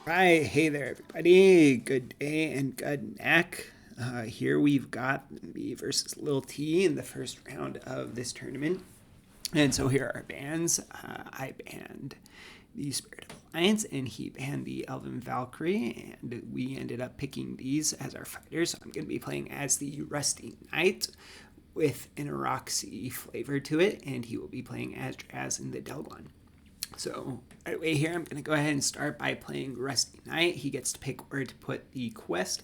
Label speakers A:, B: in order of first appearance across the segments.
A: Right, hey there, everybody. Good day and Gudnak. Here we've got me versus LilT in the first round of this tournament. And so here are our bans. I banned the Spirit of Alliance, and he banned the Elven Valkyrie, and we ended up picking these as our fighters. So I'm going to be playing as the Rusty Knight with an Eroxy flavor to it, and he will be playing as Draz in the Delgon. So right away here, I'm going to go ahead and start by playing Rusty Knight. He gets to pick where to put the quest.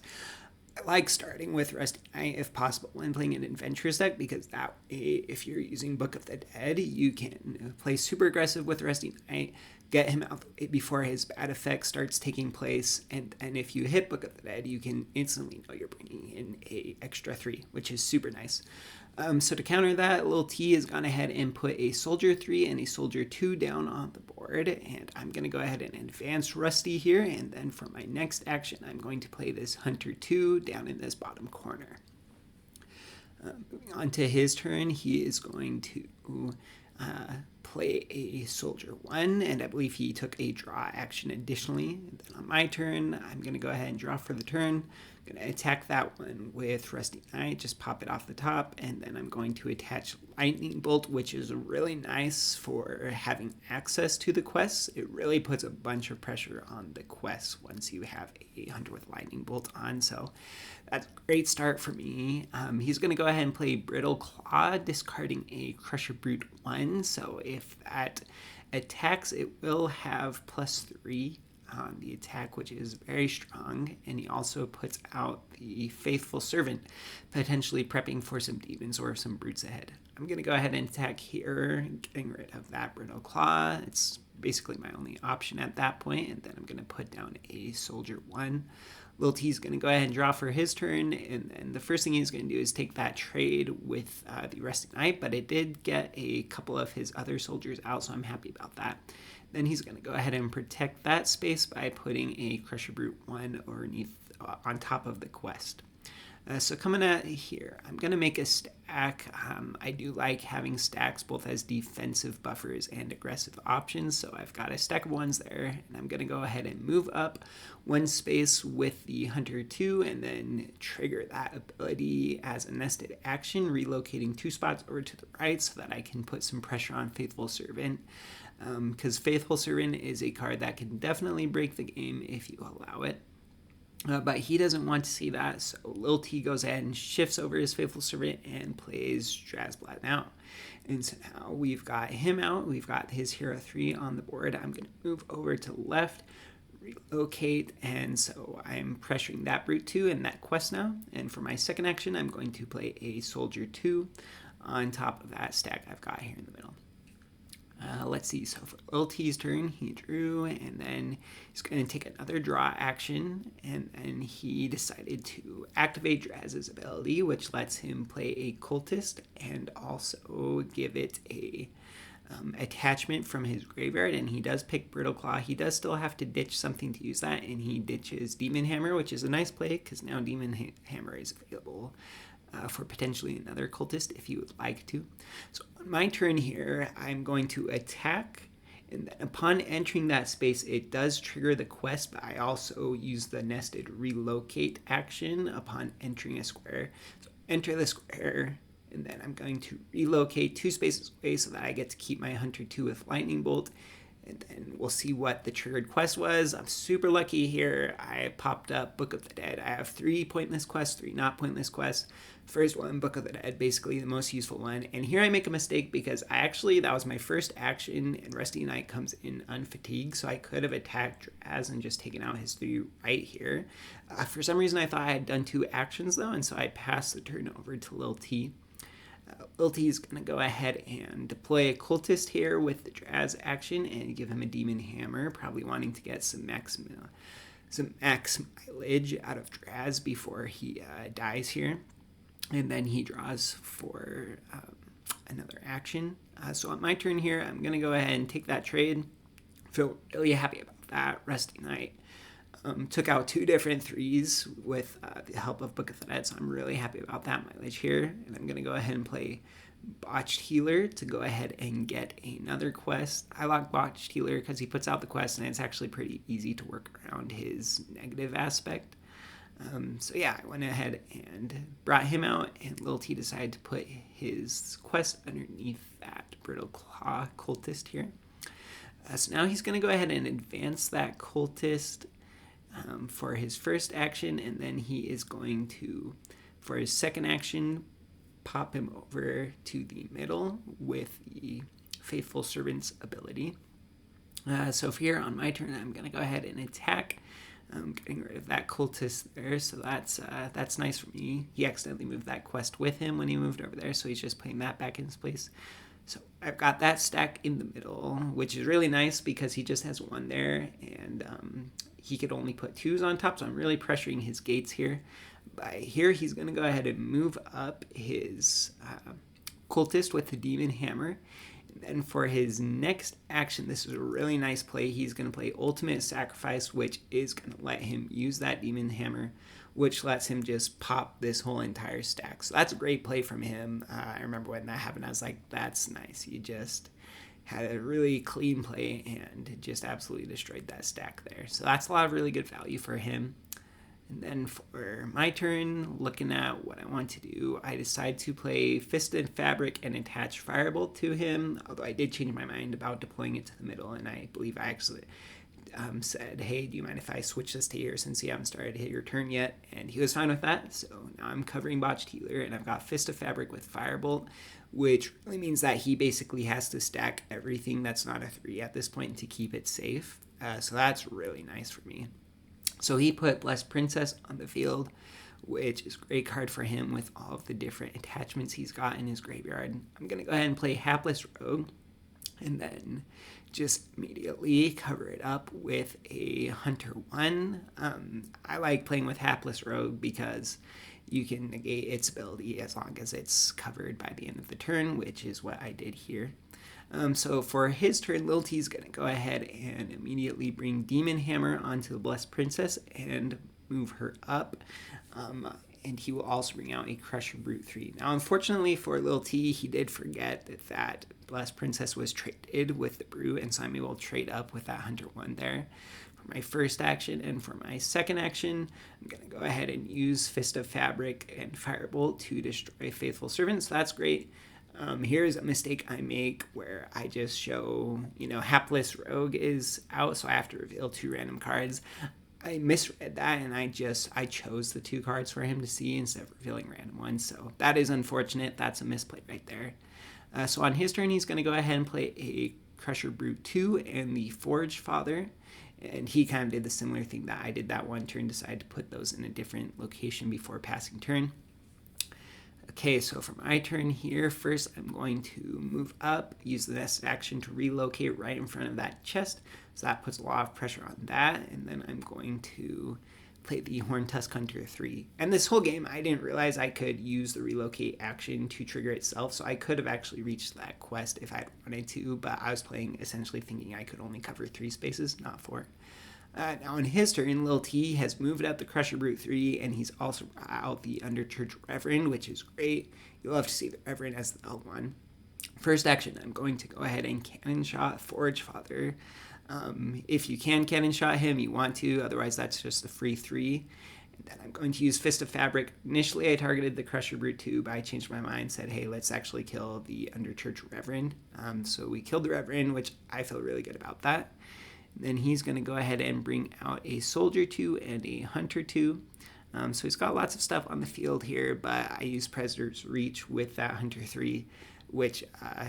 A: I like starting with Rusty Knight if possible when playing an adventurous deck, because that way, if you're using Book of the Dead, you can play super aggressive with Rusty Knight, get him out before his bad effect starts taking place, and if you hit Book of the Dead, you can instantly know you're bringing in a extra 3, which is super nice. So to counter that, LilT has gone ahead and put a Soldier 3 and a Soldier 2 down on the board, and I'm going to go ahead and advance Rusty here, and then for my next action, I'm going to play this Hunter 2 down in this bottom corner. Moving on to his turn, he is going to play a Soldier 1, and I believe he took a draw action additionally. And then on my turn, I'm going to go ahead and draw for the turn. I'm going to attack that one with Rusty Knight, just pop it off the top, and then I'm going to attach Lightning Bolt, which is really nice for having access to the quests. It really puts a bunch of pressure on the quests once you have a Hunter with Lightning Bolt on, so that's a great start for me. He's going to go ahead and play Brittle Claw, discarding a Crusher Brute 1, so if that attacks, it will have +3 on the attack, which is very strong, and he also puts out the Faithful Servant, potentially prepping for some demons or some brutes ahead. I'm going to go ahead and attack here, getting rid of that Brittle Claw. It's basically my only option at that point, and then I'm going to put down a Soldier 1. LilT is going to go ahead and draw for his turn, and then the first thing he's going to do is take that trade with the Rusty Knight, but it did get a couple of his other soldiers out, so I'm happy about that. Then he's going to go ahead and protect that space by putting a Crusher Brute 1 underneath, on top of the quest. So coming at here, I'm going to make a stack. I do like having stacks both as defensive buffers and aggressive options, so I've got a stack of 1s there, and I'm going to go ahead and move up 1 space with the Hunter 2, and then trigger that ability as a nested action, relocating 2 spots over to the right so that I can put some pressure on Faithful Servant, because Faithful Servant is a card that can definitely break the game if you allow it. But he doesn't want to see that, so LilT goes ahead and shifts over his Faithful Servant and plays Draz'blanou. And so now we've got him out, we've got his Hero 3 on the board. I'm going to move over to the left, relocate, and so I'm pressuring that Brute 2 and that quest now. And for my second action, I'm going to play a Soldier 2 on top of that stack I've got here in the middle. Let's see, so for LilT's turn, he drew, and then he's going to take another draw action, and then he decided to activate Draz's ability, which lets him play a Cultist, and also give it a attachment from his graveyard, and he does pick Brittle Claw. He does still have to ditch something to use that, and he ditches Demon Hammer, which is a nice play, because now Demon Hammer is available for potentially another Cultist if you would like to. So on my turn here, I'm going to attack, and then upon entering that space, it does trigger the quest, but I also use the nested relocate action upon entering a square. So enter the square, and then I'm going to relocate 2 spaces away so that I get to keep my Hunter 2 with Lightning Bolt. And then we'll see what the triggered quest was. I'm super lucky here. I popped up Book of the Dead. I have 3 pointless quests, 3 not pointless quests. First one, Book of the Dead, basically the most useful one. And here I make a mistake because that was my first action, and Rusty Knight comes in unfatigued, so I could have attacked Draz and just taken out his 3 right here. For some reason, I thought I had done 2 actions though, and so I passed the turn over to LilT. LilT is going to go ahead and deploy a Cultist here with the Draz action and give him a Demon Hammer, probably wanting to get some max mileage out of Draz before he dies here. And then he draws for another action. So on my turn here, I'm going to go ahead and take that trade. Feel really happy about that. Rusty Knight took out 2 different 3s with the help of Book of the Dead, so I'm really happy about that mileage here. And I'm going to go ahead and play Botched Healer to go ahead and get another quest. I like Botched Healer because he puts out the quest and it's actually pretty easy to work around his negative aspect. So yeah, I went ahead and brought him out, and LilT decided to put his quest underneath that Brittle Claw cultist here. So now he's going to go ahead and advance that cultist for his first action, and then he is going to, for his second action, pop him over to the middle with the Faithful Servant's ability. So here on my turn, I'm going to go ahead and attack. Getting rid of that cultist there, so that's nice for me. He accidentally moved that quest with him when he moved over there, so he's just putting that back in his place. So I've got that stack in the middle, which is really nice because he just has one there, and he could only put 2s on top, so I'm really pressuring his gates here. By here, he's going to go ahead and move up his cultist with the Demon Hammer. And for his next action, this is a really nice play. He's going to play Ultimate Sacrifice, which is going to let him use that Demon Hammer, which lets him just pop this whole entire stack. So that's a great play from him. I remember when that happened, I was like, that's nice. He just had a really clean play and just absolutely destroyed that stack there. So that's a lot of really good value for him. And then for my turn, looking at what I want to do, I decide to play Fisted Fabric and attach Firebolt to him, although I did change my mind about deploying it to the middle, and I believe I actually said, hey, do you mind if I switch this to here since you haven't started to hit your turn yet? And he was fine with that, so now I'm covering Botched Healer, and I've got Fist of Fabric with Firebolt, which really means that he basically has to stack everything that's not a 3 at this point to keep it safe, so that's really nice for me. So he put Blessed Princess on the field, which is a great card for him with all of the different attachments he's got in his graveyard. I'm going to go ahead and play Hapless Rogue, and then just immediately cover it up with a Hunter 1. I like playing with Hapless Rogue because you can negate its ability as long as it's covered by the end of the turn, which is what I did here. So for his turn, LilT's going to go ahead and immediately bring Demon Hammer onto the Blessed Princess and move her up. And he will also bring out a Crusher Brute 3. Now, unfortunately for LilT, he did forget that Blessed Princess was traded with the Brute, and so I'm able to trade up with that Hunter 1 there for my first action. And for my second action, I'm going to go ahead and use Fist of Fabric and Firebolt to destroy Faithful Servant, so that's great. Here's a mistake I make where I just show, Hapless Rogue is out, so I have to reveal 2 random cards. I misread that, and I chose the 2 cards for him to see instead of revealing random ones, so that is unfortunate. That's a misplay right there. So on his turn, he's going to go ahead and play a Crusher Brute 2 and the Forge Father, and he kind of did the similar thing that I did that one turn, decided to put those in a different location before passing turn. Okay, so for my turn here, first I'm going to move up, use the next action to relocate right in front of that chest, so that puts a lot of pressure on that, and then I'm going to play the Horntusk Hunter 3. And this whole game, I didn't realize I could use the relocate action to trigger itself, so I could have actually reached that quest if I wanted to, but I was playing essentially thinking I could only cover 3 spaces, not 4. Now on his turn, LilT has moved up the Crusher Brute 3, and he's also out the Underchurch Reverend, which is great. You'll love to see the Reverend as the L1. First action, I'm going to go ahead and Cannon Shot Forge Father. If you can Cannon Shot him, you want to, otherwise that's just a free 3. And then I'm going to use Fist of Fabric. Initially I targeted the Crusher Brute 2, but I changed my mind, said, hey, let's actually kill the Underchurch Reverend. So we killed the Reverend, which I feel really good about that. Then he's going to go ahead and bring out a Soldier 2 and a Hunter 2. So he's got lots of stuff on the field here, but I use Predator's Reach with that Hunter 3, which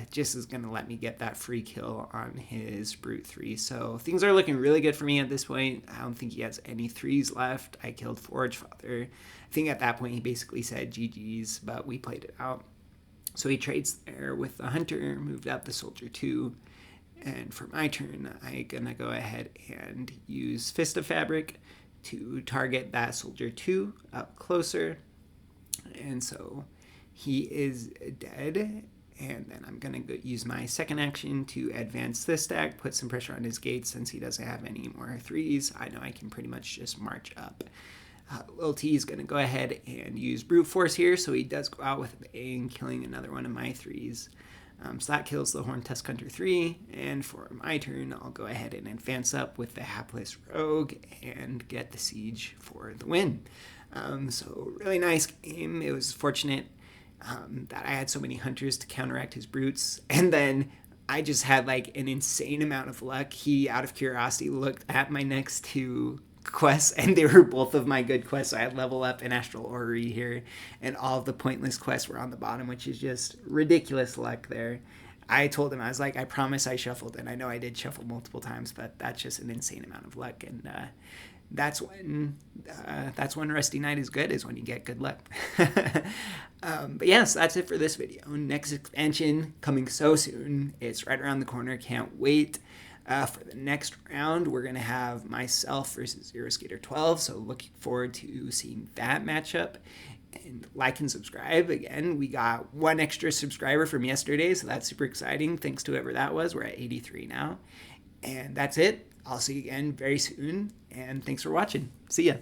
A: just is going to let me get that free kill on his Brute 3. So things are looking really good for me at this point. I don't think he has any 3s left. I killed Forge Father. I think at that point he basically said GG's, but we played it out. So he trades there with the Hunter, moved up the Soldier 2. And for my turn, I'm going to go ahead and use Fist of Fabric to target that Soldier 2 up closer. And so he is dead. And then I'm going to use my second action to advance this stack, put some pressure on his gates since he doesn't have any more 3s. I know I can pretty much just march up. LilT is going to go ahead and use Brute Force here, so he does go out with a bang, killing another one of my 3s. So that kills the Horn Tusk Hunter 3, and for my turn, I'll go ahead and advance up with the Hapless Rogue and get the Siege for the win. So really nice game. It was fortunate that I had so many Hunters to counteract his Brutes, and then I just had like an insane amount of luck. He, out of curiosity, looked at my next 2 quests, and they were both of my good quests. So I had Level Up and Astral Orrery here, and all of the pointless quests were on the bottom, which is just ridiculous luck there. I told him, I was like, I promise I shuffled, and I know I did shuffle multiple times, but that's just an insane amount of luck, and that's when Rusty Knight is good, is when you get good luck. But yes, that's it for this video. Next expansion coming so soon. It's right around the corner. Can't wait. For the next round, we're going to have myself versus Zero Skater 12, so looking forward to seeing that matchup. And like and subscribe. Again, we got 1 extra subscriber from yesterday, so that's super exciting. Thanks to whoever that was. We're at 83 now. And that's it. I'll see you again very soon, and thanks for watching. See ya.